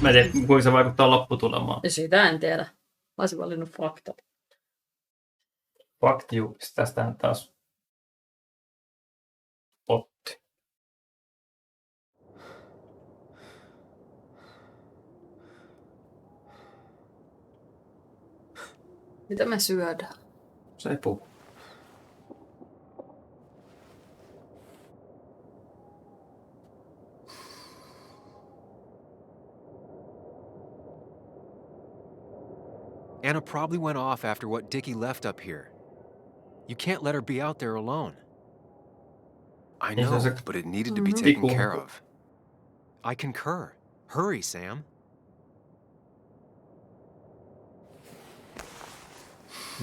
Mä en tiedä, kuinka se vaikuttaa lopputulemaan. Ja sitä en tiedä. Mä olisin valinnut faktat. Faktiukista. Tästähän taas potti. Mitä me syödään? Se ei puhu. Anna probably went off after what Dickie left up here. You can't let her be out there alone. I know, but it needed to be taken care of. I concur. Hurry, Sam.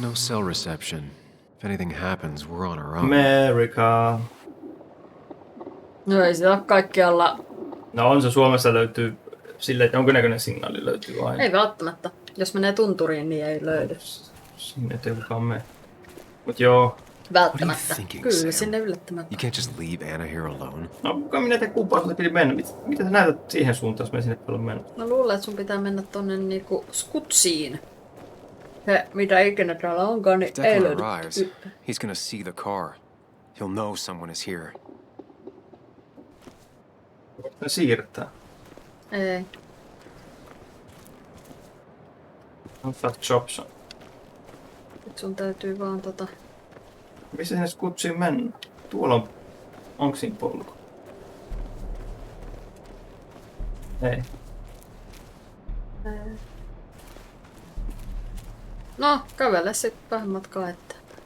No cell reception. If anything happens, we're on our own. America. No ei sitä ole kaikkialla. No on se Suomessa löytyy silleen, että jonkinnäköinen signaali löytyy aina. Ei välttämättä. Jos menee tunturiin, niin ei löydy. Sinne ei kukaan mene. Mut joo. Välttämättä. Kyllä, sinne yllättämättä. You can't just leave Anna here alone. No, kuka minä tein kumpaan sulle piti mennä? Mitä sä näytät siihen suuntaan, jos me sinne paljon mennä? Mä luulen, että sun pitää mennä tonne niinku skutsiin. Se, mitä ikinä täällä onkaan, niin ei löydy. He's gonna see the car. He'll know someone is here. Ne siirtää. Ei. On fat jobs. Nyt sun täytyy vaan Missä sinne skutsiin mennä? Tuolla on... Onko siinä polku? Ei. No, kävele sitten vähän matkaa eteenpäin.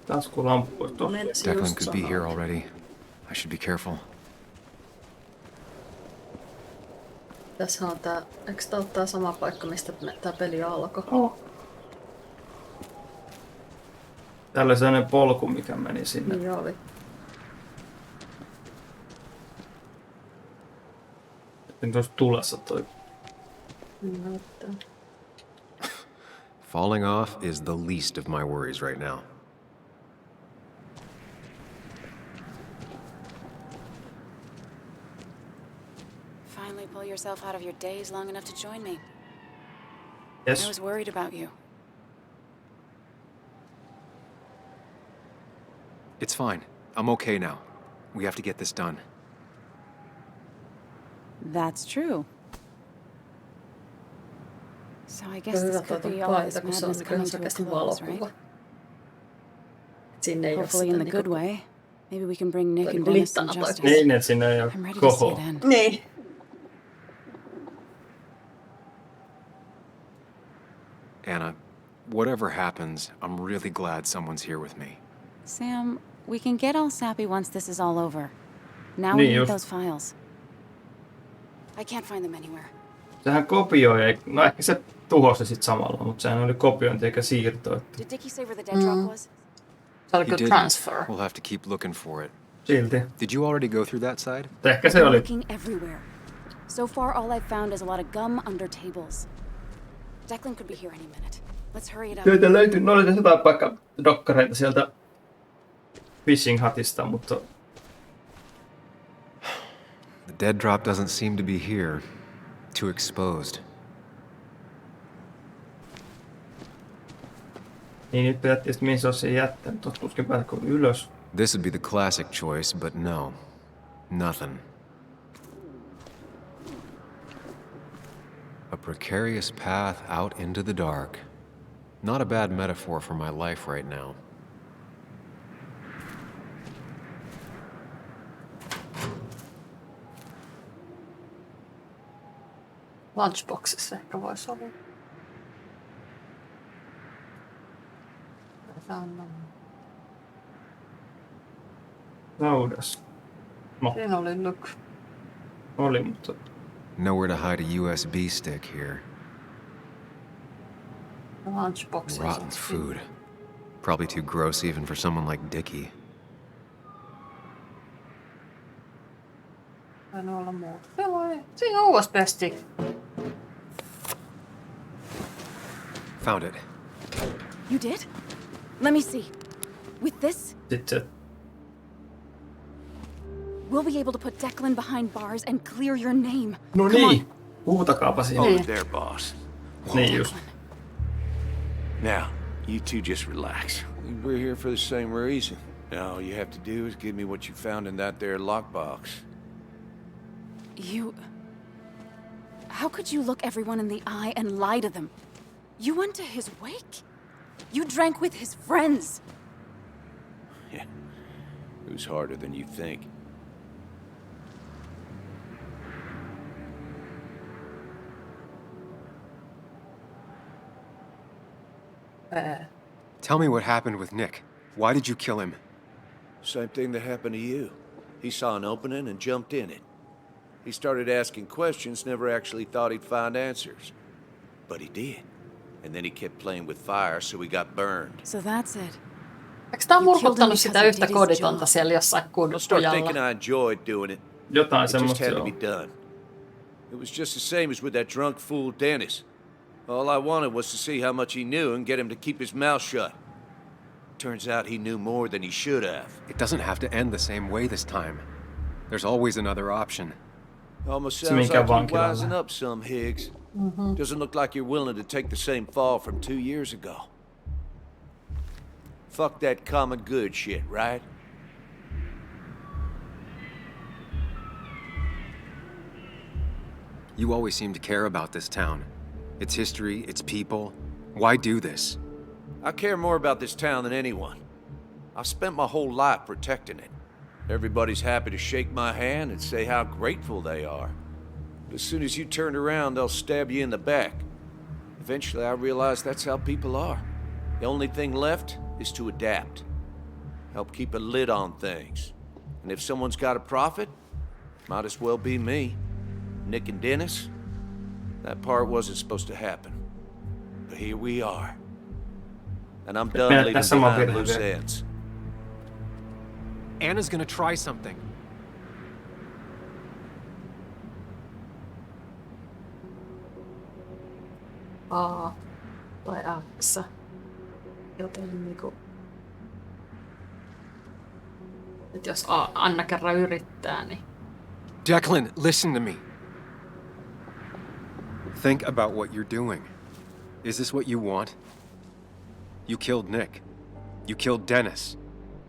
Taskulamppu olisi tossa. Declan could be here already. I should be careful. Tässä on tää, eikö tää ole tää sama paikka, mistä tää peli alkoi? Oh. Täällä on sellainen polku, mikä meni sinne. Niin oli. Nyt olisi tulessa toi. Näyttää. Falling off is the least of my worries right now. Finally pull yourself out of your daze long enough to join me. Yes. I was worried about you. It's fine. I'm okay now. We have to get this done. That's true. So I guess this could be all this madness coming to a close, right? Hopefully in the good way. Maybe we can bring Nick and Dennis some justice. Niin, että sinne ei ole I'm ready to see koho. it end. Niin. Anna, whatever happens, I'm really glad someone's here with me. Sam, we can get all sappy once this is all over. Now we Niin need just. those files. I can't find them anywhere. Sehän kopioi, no ehkä se tuhosi sit samalla, mutta sehän oli kopiointi eikä siirto. Did Dickie say where the dead drop was? Se You oli didn't. transfer. We'll have to keep looking for it. Silti. Did you already go through that side? Ehkä se I'm oli. looking everywhere. So far, all I've found is a lot of gum under tables. Declan could be here any minute. Let's hurry it up. Sieltä löytyi, no oli tässä jotain vaikka dokkareita sieltä fishing hutista, mutta... The dead drop doesn't seem to be here. Too exposed. Niin nyt pitää tietysti mihin se olisi sen jättänyt. Tuossa tuskin päätä ylös. This would be the classic choice, but no. Nothing. A precarious path out into the dark. Not a bad metaphor for my life right now. Lunchboxissa ehkä voisi olla. Laudas. No, Siinä oli look. oli, mutta... Nowhere to hide a USB stick here. Lunchboxissa. Rotten food. Probably too gross even for someone like Dickie. Voin olla muuta. Siinä on USB-stick. Found it. You did? Let me see. With this? Sitten se... we'll be able to put Declan behind bars and clear your name. No Come on. niin, huutakaapa siinä. Hold it there, boss. Niin just. Now, you two just relax. We're here for the same reason. All you have to do is give me what you found in that there lockbox. You... How could you look everyone in the eye and lie to them? You went to his wake? You drank with his friends. Yeah, it was harder than you think. Tell me what happened with Nick. Why did you kill him? Same thing that happened to you. He saw an opening and jumped in it. He started asking questions, never actually thought he'd find answers. But he did. And then he kept playing with fire, so he got burned. So that's it. Eikö tää murkuttanut sitä yhtä koditonta siellä jossain Don't start thinking kudujalla? I enjoyed doing it. Jotain It just semmoista had se to be on. done. It was just the same as with that drunk fool Dennis. All I wanted was to see how much he knew and get him to keep his mouth shut. Turns out he knew more than he should have. It doesn't have to end the same way this time. There's always another option. Almost Se sounds minkä like you're vankilaan wising lähdet. up some, Higgs. Doesn't look like you're willing to take the same fall from 2 years ago. Fuck that common good shit, right? You always seem to care about this town. Its history, its people. Why do this? I care more about this town than anyone. I've spent my whole life protecting it. Everybody's happy to shake my hand and say how grateful they are. But as soon as you turn around, they'll stab you in the back. Eventually, I realized that's how people are. The only thing left is to adapt. Help keep a lid on things. And if someone's got a profit, might as well be me. Nick and Dennis, that part wasn't supposed to happen. But here we are. And I'm done leaving behind loose ends. Anna's gonna try something. A vai X. Joten niinku... Et jos Anna kerran yrittää, niin... Declan, listen to me. Think about what you're doing. Is this what you want? You killed Nick. You killed Dennis.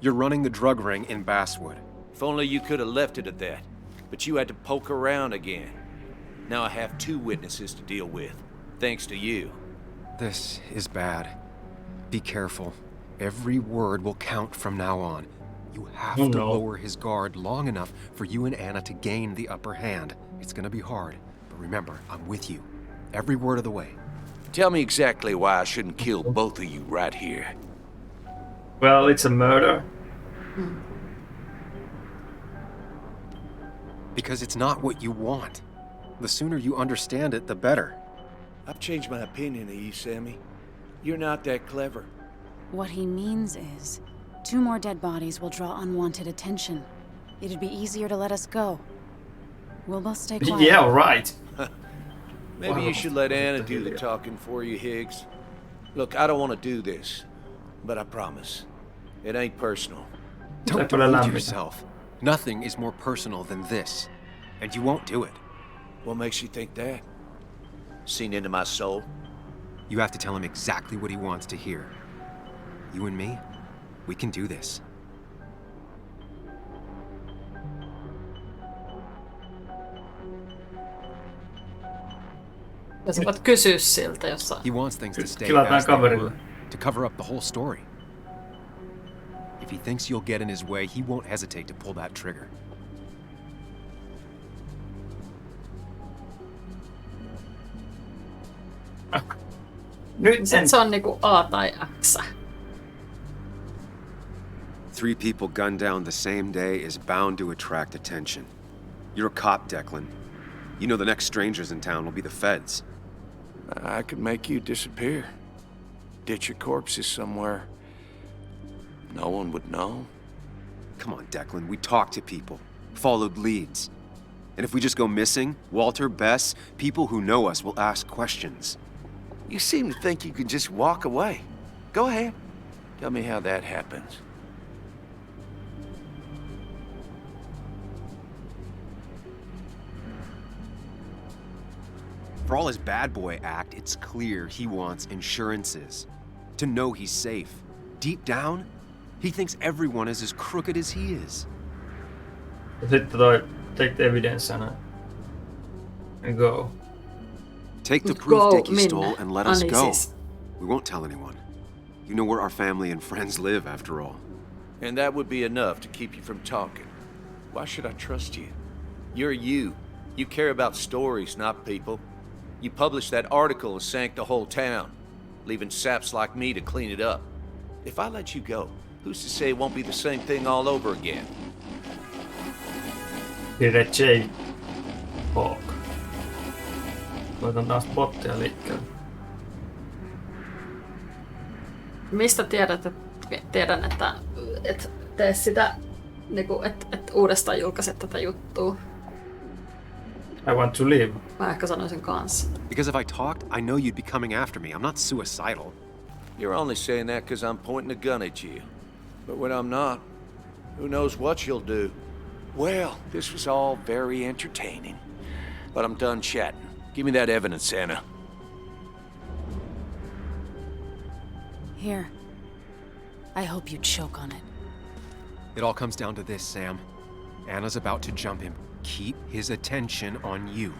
You're running the drug ring in Basswood. If only you could have left it at that. But you had to poke around again. Now I have 2 witnesses to deal with. Thanks to you. This is bad. Be careful. Every word will count from now on. You have to lower his guard long enough for you and Anna to gain the upper hand. It's gonna be hard, but remember, I'm with you. Every word of the way. Tell me exactly why I shouldn't kill both of you right here. Well, it's a murder. Because it's not what you want. The sooner you understand it, the better. I've changed my opinion of you, Sammy. You're not that clever. What he means is, 2 more dead bodies will draw unwanted attention. It'd be easier to let us go. We'll both stay quiet. Yeah, right. Maybe you should let Anna do the talking for you, Higgs. Look, I don't want to do this, but I promise. It ain't personal. Don't delude yourself. Nothing is more personal than this. And you won't do it. What makes you think that? Seen into my soul? You have to tell him exactly what he wants to hear. You and me, we can do this. Ja sä voit kysyä siltä jossain. He wants things to stay Tilataan as they kaverille. were, to cover up the whole story. If he thinks you'll get in his way, he won't hesitate to pull that trigger. Nyt Sit se on niinku A tai X. 3 people gunned down the same day is bound to attract attention. You're a cop, Declan. You know the next strangers in town will be the feds. I could make you disappear. Ditch your corpses somewhere. No one would know. Come on, Declan, we talked to people, followed leads. And if we just go missing, Walter, Bess, people who know us will ask questions. You seem to think you can just walk away. Go ahead. Tell me how that happens. For all his bad boy act, it's clear he wants insurances. To know he's safe. Deep down, he thinks everyone is as crooked as he is. Ja sitten toi take the evidence and go. Take the Go, proof Dickie minne? stole and let us Niin go. siis. We won't tell anyone. You know where our family and friends live, after all. And that would be enough to keep you from talking. Why should I trust you? You're you. You care about stories, not people. You published that article and sank the whole town, leaving saps like me to clean it up. If I let you go, who's to say it won't be the same thing all over again? Hirveä J. Hawk. Laitan taas bottia liikkeelle. Mistä tiedän, että et tee sitä, niinku, että uudestaan julkaiset tätä juttua. I want to live. Mä ehkä sanoisin kanssa. Because if I talked, I know you'd be coming after me. I'm not suicidal. You're only saying that because I'm pointing a gun at you. But when I'm not, who knows what you'll do? Well, this was all very entertaining. But I'm done chatting. Give me that evidence, Anna. Here. I hope you choke on it. It all comes down to this, Sam. Anna's about to jump him. Keep his attention on you.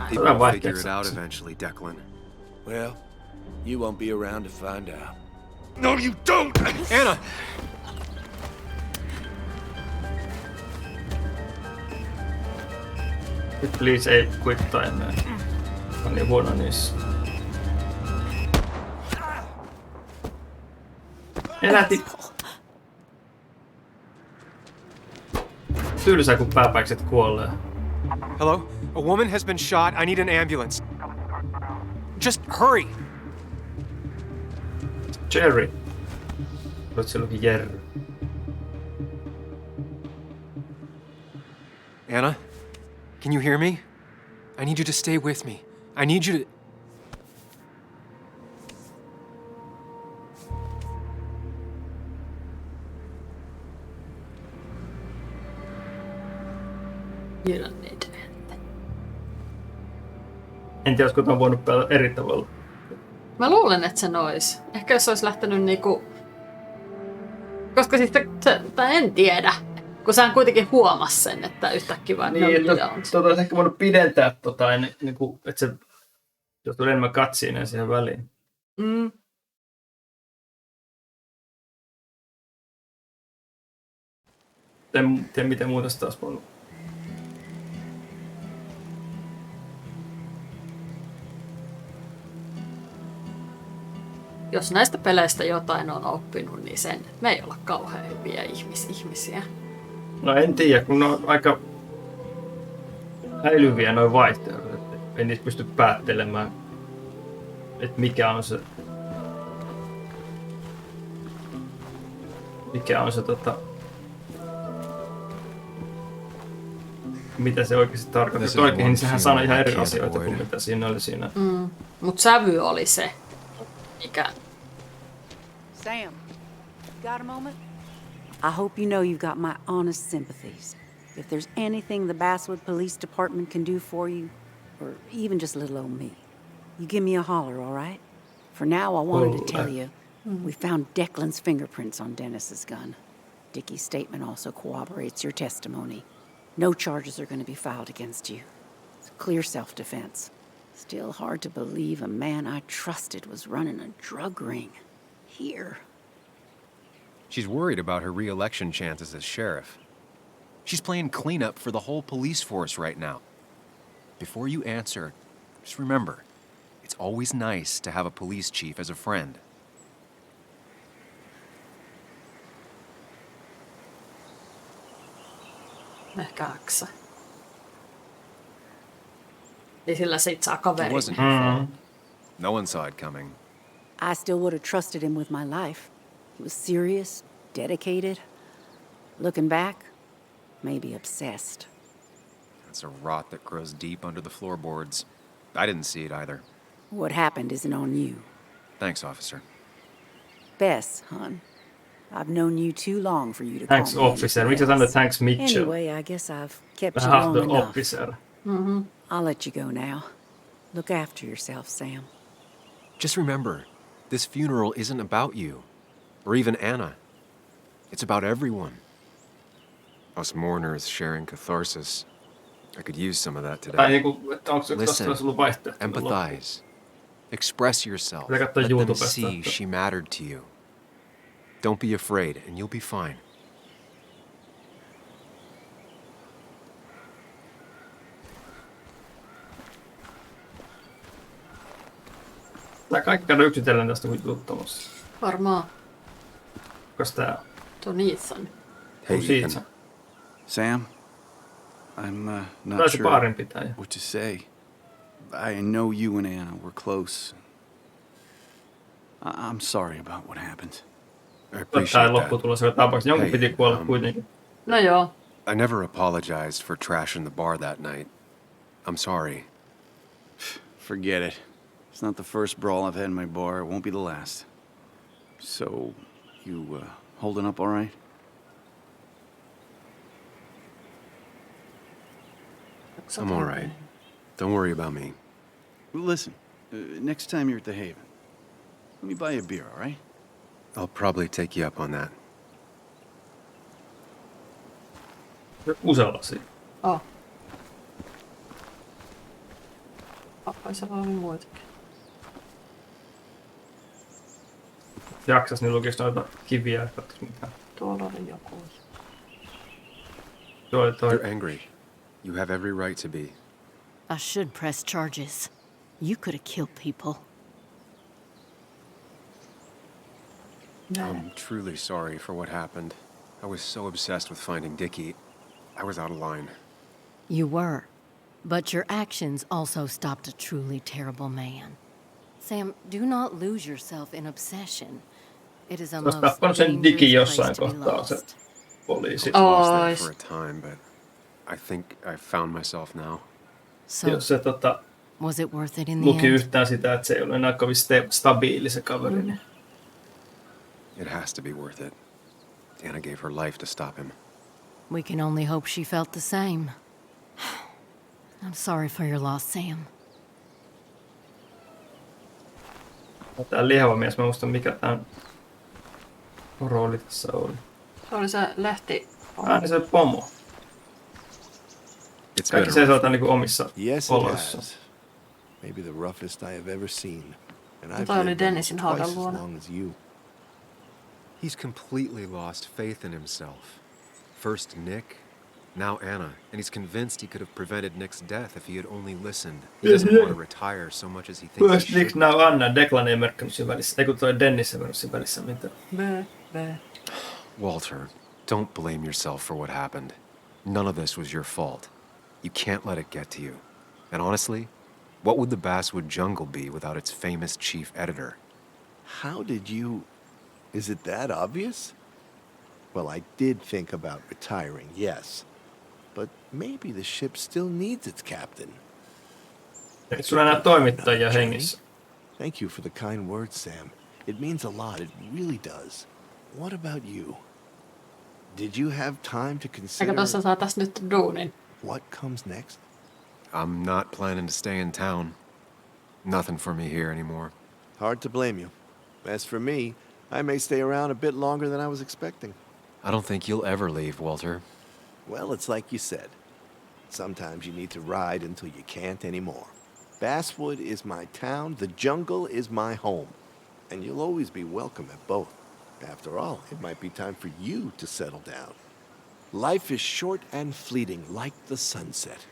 People will figure it out eventually, Declan. Well, you won't be around to find out. No, you don't! Anna! Please ei quit time. On niin huono niissä. Eläti. Tylsää kun pääpäikset kuolee. Hello? A woman has been shot. I need an ambulance. Just hurry! Jerry. Voit se luki Jerry. Anna? Can you hear me? I need you to stay with me. I need you to... You don't need it. En tiedä, olisiko tämän voinut pelata eri tavalla. Mä luulen, että se nois. Ehkä jos olisi lähtenyt niinku... Koska siis en tiedä. Kun sehän kuitenkin huomasi sen, että yhtäkkiä vaan Niin, että olisi ehkä voinut pidentää niinku, että se... Jos tuli enemmän cutscenea siihen väliin. Mm. En tiedä, miten muuta sitä olisi voinut. Jos näistä peleistä jotain on oppinut, niin sen, että me ei olla kauhean hyviä ihmisiä. No en tiedä, kun ne on aika häilyviä noin vaihtoehdot. En niistä pysty päättelemään, että mikä on se mitä se oikeasti tarkoittaa. Oikein, niin sehän sanoi ihan eri asioita kuin mitä siinä oli siinä. Mut sävy oli se, mikä... Sam, got a moment? I hope you know you've got my honest sympathies. If there's anything the Basswood Police Department can do for you, or even just little old me, you give me a holler, all right? For now, I wanted to tell you, we found Declan's fingerprints on Dennis's gun. Dickie's statement also corroborates your testimony. No charges are going to be filed against you. It's clear self-defense. Still hard to believe a man I trusted was running a drug ring. Here. She's worried about her re-election chances as sheriff. She's playing cleanup for the whole police force right now. Before you answer, just remember, it's always nice to have a police chief as a friend. Ehkä Aksa. Niin sillä sit saa It kaveri. wasn't your fault. No one saw it coming. I still would have trusted him with my life. He was serious, dedicated. Looking back, maybe obsessed. It's a rot that grows deep under the floorboards. I didn't see it either. What happened isn't on you. Thanks, officer. Bess, hon, I've known you too long for you to Thanks call me officer. anything Miksi sä sanoit else. thanks Mitchell? Anyway, I guess I've kept you Vähän long the enough. officer. I'll let you go now. Look after yourself, Sam. Just remember, this funeral isn't about you, or even Anna. It's about everyone. Us mourners sharing catharsis. I could use some of that Tai today. niinku, että onko se Listen, olisi ollut vaihtoehto? empathize. Express yourself. Pitää katsoa Let them YouTubesta, see että- she mattered to you. Don't be afraid, and you'll be fine. Tää kaikki käydä yksitellen tästä juttamassa. Varmaan. Kas tää Tuo Ethan. on siitä. Ethan. Sam, I'm not Taisi sure baarin pitäjä. what to say. I know you and Anna were close. I'm sorry about what happened. I Tää appreciate that. lopputulos joka tapauksessa. Jonkun Hei, piti kuolla kuitenkin. No joo. I never apologized for trashing the bar that night. I'm sorry. Forget it. It's not the first brawl I've had in my bar. It won't be the last. So, you holding up all right? I'm all right. Don't worry about me. Well, listen, next time you're at the Haven, let me buy you a beer, all right? I'll probably take you up on that. Usellasia. Oh. Pappaisella oli muitakin. Jaksas niin lukisi noita kiviä, että katsois mitään. Tuolla oli joku. Toi. You're angry. You have every right to be. I should press charges. You could have killed people. I'm truly sorry for what happened. I was so obsessed with finding Dickie. I was out of line. You were. But your actions also stopped a truly terrible man. Sam, do not lose yourself in obsession. It is a Olisi most tappanut sen Dickie dangerous jossain place to be kohtaa se lost. poliisi. Lost that Ois. for a time, but I think I found myself now. So, Jos se was it worth it in the luki end? yhtään sitä, että se ei ole enää kovin stabiili se kaveri. Niin. It has to be worth it. Anna gave her life to stop him. We can only hope she felt the same. I'm sorry for your loss, Sam. Tää lihava mies, mä muistan mikä tämän rooli tässä oli. Se oli se lehti. Niin se pomo. It's Kaikki been se a rough on niinku omissa Yes, it oloissa. has. Maybe the roughest I have ever seen. And No I've toi oli lived Dennisin almost haudan twice as luona. long as you. He's completely lost faith in himself. First Nick, now Anna, and he's convinced he could have prevented Nick's death if he had only listened. He doesn't want to retire so much as he thinks he First should. Nick, now Anna. Declan ei merkannut siinä välissä. Ei kun toi Dennis ei merkannut siinä välissä mitään. Walter, don't blame yourself for what happened. None of this was your fault. You can't let it get to you. And honestly, what would the Basswood Jungle be without its famous chief editor? How did you... Is it that obvious? Well, I did think about retiring, yes. But maybe the ship still needs its captain. Eikö sulla enää toimittajia hengissä? Thank you for the kind words, Sam. It means a lot, it really does. What about you? Did you have time to consider Eikä tossa saatais nyt duunin. what comes next? I'm not planning to stay in town. Nothing for me here anymore. Hard to blame you. As for me, I may stay around a bit longer than I was expecting. I don't think you'll ever leave, Walter. Well, it's like you said. Sometimes you need to ride until you can't anymore. Basswood is my town, the jungle is my home. And you'll always be welcome at both. After all, it might be time for you to settle down. Life is short and fleeting, like the sunset.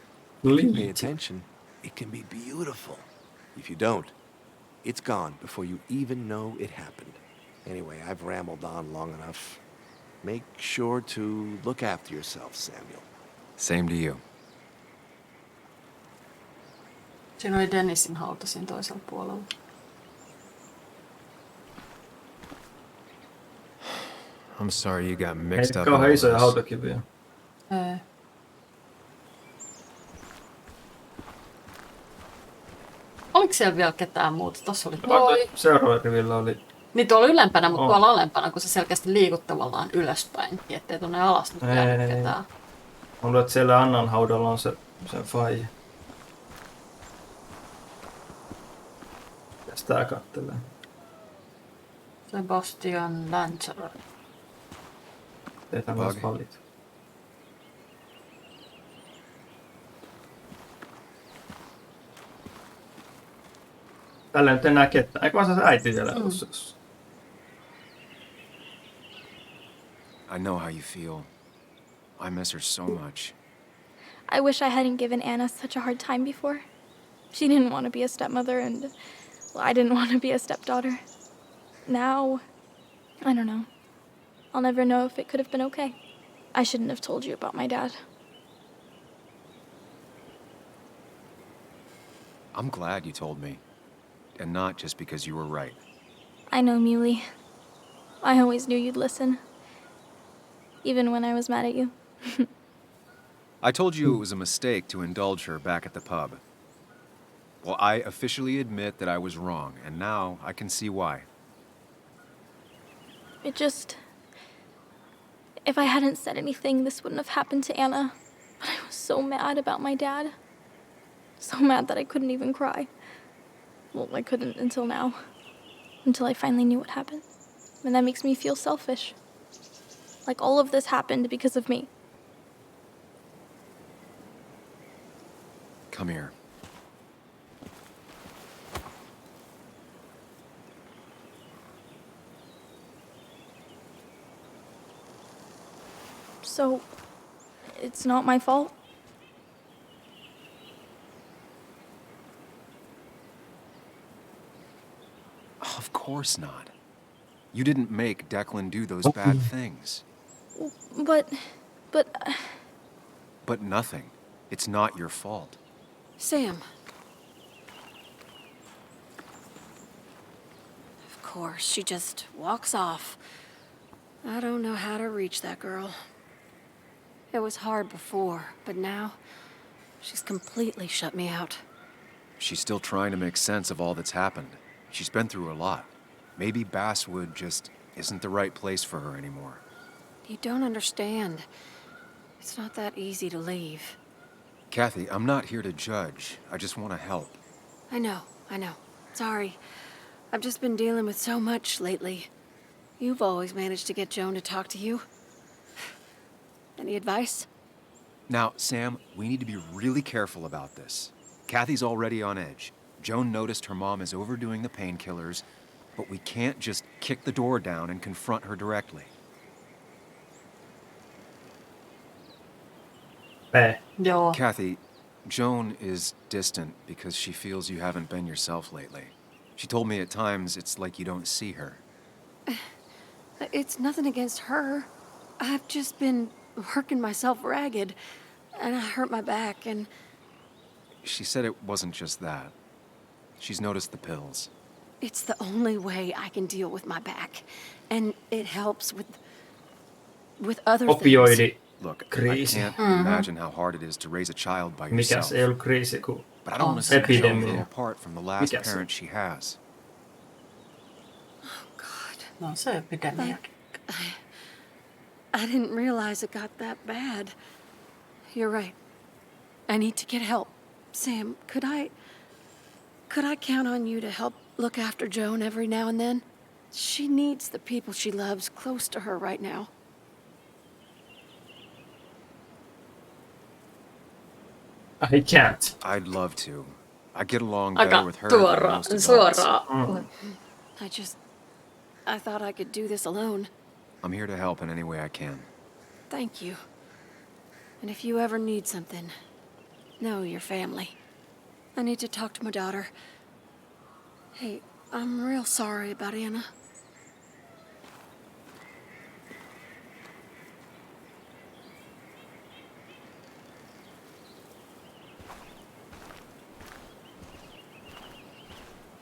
If you pay attention, it can be beautiful. If you don't, it's gone before you even know it happened. Anyway, I've rambled on long enough. Make sure to look after yourself, Samuel. Same to you. Siinä oli Dennisin hauta siinä toisella puolella. I'm sorry you got mixed Ei up in all kauhean isoja this. hautakiviä. Ei. Oliko siellä vielä ketään muuta? Tossa oli toi. Seuraavalla rivillä oli Niin tuolla ylempänä, mutta tuolla alempana, kun se selkeästi liikut tavallaan ylöspäin, niin ettei tuonne alas nyt jää ketään. Mä luulen, että siellä Annan haudalla on se faija. Ja sitä kattelee. Sebastian Lancer. Teitä myös valittu. Tällä nyt enää ketään. Eikö vaan se äiti vielä tuossa? I know how you feel. I miss her so much. I wish I hadn't given Anna such a hard time before. She didn't want to be a stepmother, and well, I didn't want to be a stepdaughter. Now, I don't know. I'll never know if it could have been okay. I shouldn't have told you about my dad. I'm glad you told me. And not just because you were right. I know, Muley. I always knew you'd listen. Even when I was mad at you. I told you it was a mistake to indulge her back at the pub. Well, I officially admit that I was wrong, and now I can see why. It just... If I hadn't said anything, this wouldn't have happened to Anna. But I was so mad about my dad. So mad that I couldn't even cry. Well, I couldn't until now. Until I finally knew what happened. And that makes me feel selfish. Like all of this happened because of me. Come here. So, it's not my fault? Of course not. You didn't make Declan do those bad things. But... But nothing. It's not your fault. Sam. Of course, she just walks off. I don't know how to reach that girl. It was hard before, but now she's completely shut me out. She's still trying to make sense of all that's happened. She's been through a lot. Maybe Basswood just isn't the right place for her anymore. You don't understand. It's not that easy to leave. Kathy, I'm not here to judge. I just want to help. I know. Sorry. I've just been dealing with so much lately. You've always managed to get Joan to talk to you. Any advice? Now, Sam, we need to be really careful about this. Kathy's already on edge. Joan noticed her mom is overdoing the painkillers, but we can't just kick the door down and confront her directly. Joo. Kathy, Joan is distant because she feels you haven't been yourself lately. She told me at times it's like you don't see her. It's nothing against her. I've just been working myself ragged, and I hurt my back, and... She said it wasn't just that. She's noticed the pills. It's the only way I can deal with my back, and it helps with other things. Opioidi. Look, Kriisi. I can't imagine how hard it is to raise a child by yourself. Mikäs ei ollut kriisi, kun But I don't want to see Joan epidemia. grow apart from the last Mikäs? parent she has. Oh, God. No se epidemia. I didn't realize it got that bad. You're right. I need to get help. Sam, could I count on you to help look after Joan every now and then? She needs the people she loves close to her right now. I can't. I'd love to. I get along better Aika with her than most adults. suoraan. I thought I could do this alone. I'm here to help in any way I can. Thank you. And if you ever need something, know your family. I need to talk to my daughter. Hey, I'm real sorry about Anna.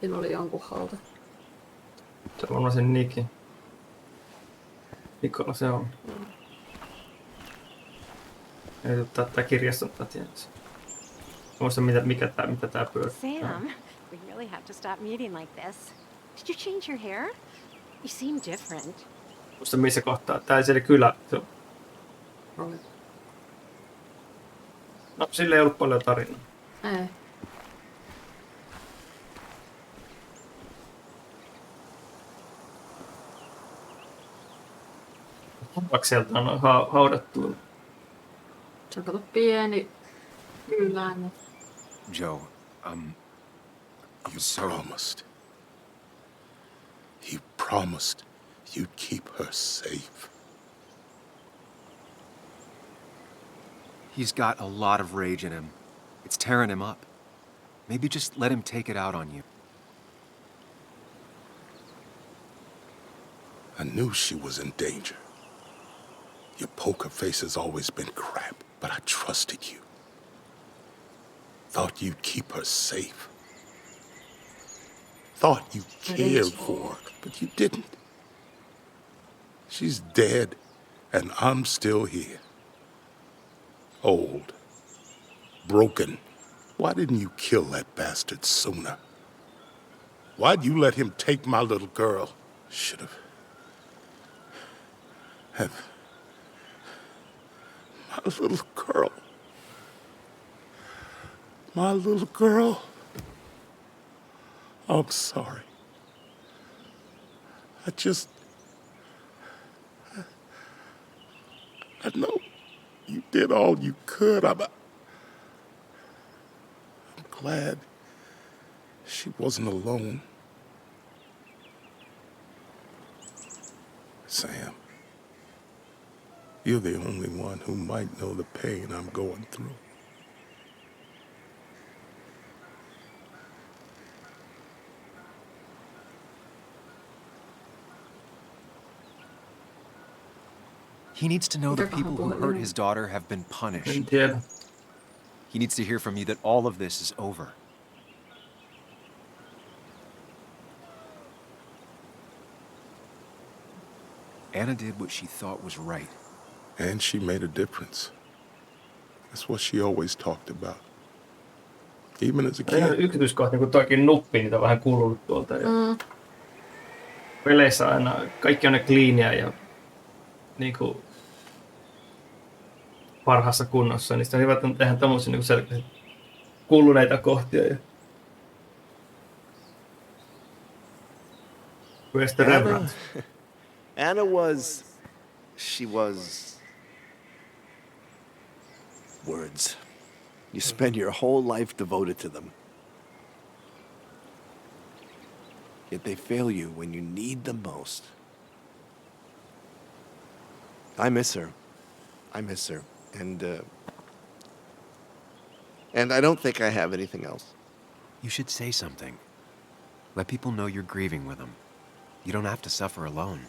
Siinä oli jonkun hauta. Se on varmaan sen Niki. Nikola se on. Ei ottaa tää kirjasta tietysti. Muista mitä tää pyörii. Sam, we really have to stop meeting like this. Did you change your hair? You seem different. Muista missä kohtaa. Tää ei siellä kylä. No, sillä ei ollut paljon tarinaa. Ei. Vaikka sieltä on haudattu. Se on kato pieni kylä. Joe, I'm so... promised. You promised you'd keep her safe. He's got a lot of rage in him. It's tearing him up. Maybe just let him take it out on you. I knew she was in danger. Your poker face has always been crap, but I trusted you. Thought you'd keep her safe. Thought you cared for her, but you didn't. She's dead, and I'm still here. Old. Broken. Why didn't you kill that bastard sooner? Why'd you let him take my little girl? Should have... My little girl. My little girl. I'm sorry. I know you did all you could. I'm glad she wasn't alone. Sam, you're the only one who might know the pain I'm going through. He needs to know the people who hurt his daughter have been punished. He needs to hear from you that all of this is over. Anna did what she thought was right. And she made a difference. That's what she always talked about. Even as a kid. Yksityiskohta, kun toikin nuppi, niitä on vähän kuulunut tuolta. Peleissä aina kaikki on ne cleania ja niinku parhaassa kunnossa. Niistä on hyvä, että tehdään tommosia niinku selkeästi kuluneita kohtia. Ja where's the reverence? Anna was... She was... Words. You spend your whole life devoted to them. Yet they fail you when you need them most. I miss her. I miss her. And I don't think I have anything else. You should say something. Let people know you're grieving with them. You don't have to suffer alone.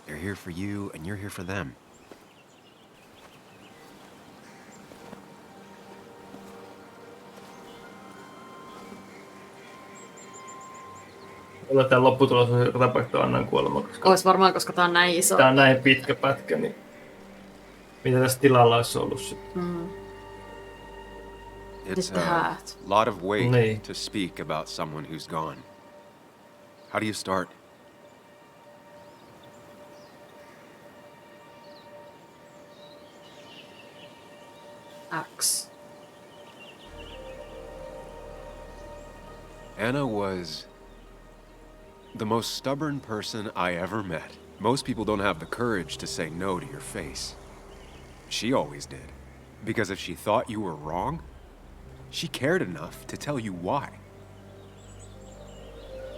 They're here for you, and you're here for them. Tämä lopputulos on joka tapauksessa Annan kuolema. Ois varmaan, koska tää on näin iso. Tää on näin pitkä pätkä, niin mitä tässä tilalla olisi ollut sitten? It's a lot of weight to speak about someone who's gone. How do you start? X. Anna was the most stubborn person I ever met. Most people don't have the courage to say no to your face. She always did. Because if she thought you were wrong, she cared enough to tell you why.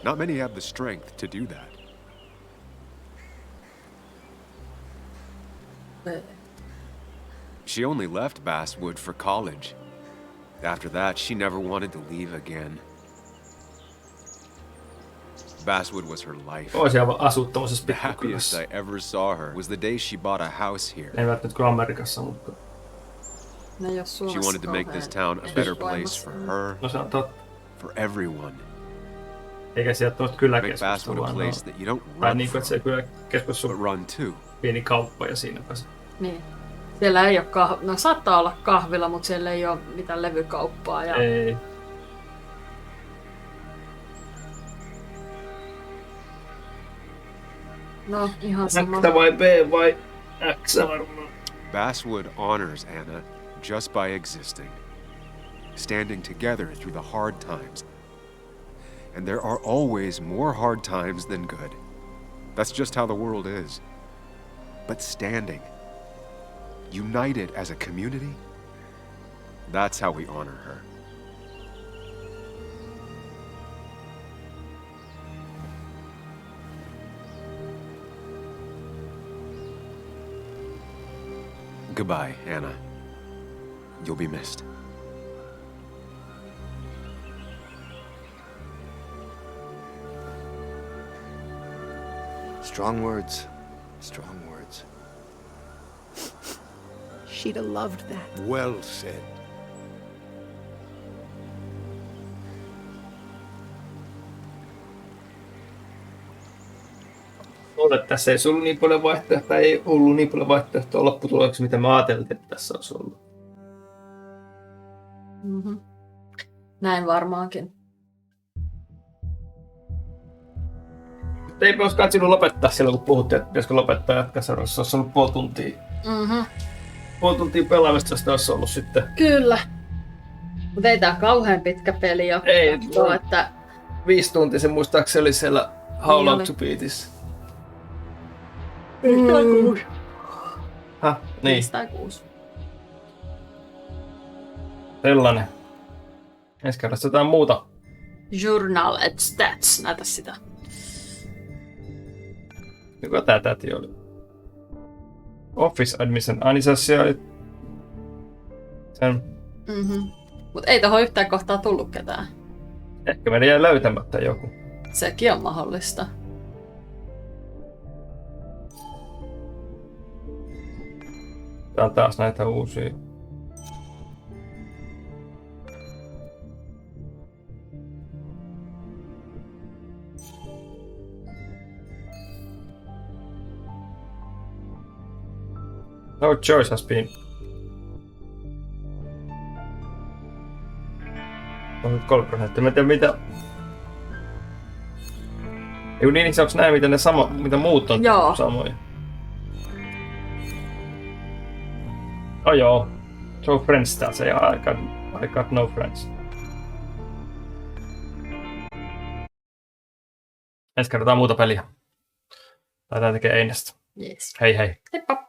Not many have the strength to do that. She only left Basswood for college. After that, she never wanted to leave again. Basswood was her life. The happiest I ever saw her was the day she bought a house here. She wanted to make this town a better place for her, for everyone. Eikä sieltä tuosta kyläkeskusta vaan ole. Niin kuin, että se kyläkeskus on pieni kauppa ja siinäpä se. Niin. Siellä ei ole no saattaa olla kahvila, mutta siellä ei ole mitään levykauppaa. Ja... Ei. No, ihan sama. X vai B vai X varmaan. Basswood honors Anna just by existing, standing together through the hard times. And there are always more hard times than good. That's just how the world is. But standing, united as a community, that's how we honor her. Goodbye, Anna. You'll be missed. Strong words. Strong words. She'd have loved that. Well said. Luulen, että tässä ei ollut niin paljon vaihtoehtoja, ei ollut niin paljon vaihtoehtoja lopputuloksi, mitä me ajateltiin, että tässä olisi ollut. Mm-hmm. Näin varmaankin. Eipä olisi katsinut lopettaa silloin, kun puhuttiin, että pitäisikö lopettaa jatkaa seuraavassa. Se olisi ollut puoli tuntia. Mm-hmm. Puoli tuntia pelaamista sitä olisi ollut sitten. Kyllä. Mutta ei tää kauhean pitkä peli ole. Ei. Katsoo, että 5 tuntia se muistaakseni oli siellä How Long to Beatissä. 5 tai 6. Niin. 5 tai 6. Sellainen. Ensi kerrassa jotain muuta. Journal and Stats. Näytä sitä. Joka tää täti oli? Office Admission. Niin se oli sen. Mm-hmm. Mut ei tohon yhtään kohtaa tullut ketään. Ehkä meidän jäi löytämättä joku. Sekin on mahdollista. Tää on taas näitä uusia. No choice has been. On nyt 3%. Mä en tiedä mitä. Ei niin, onks nää mitä ne mitä muut on samoja? Oh joo. So friends taas ei I got no friends. Ensi kertaa muuta peliä. Lähdetään tekemään Einästä. Yes. Hei hei. Heippa.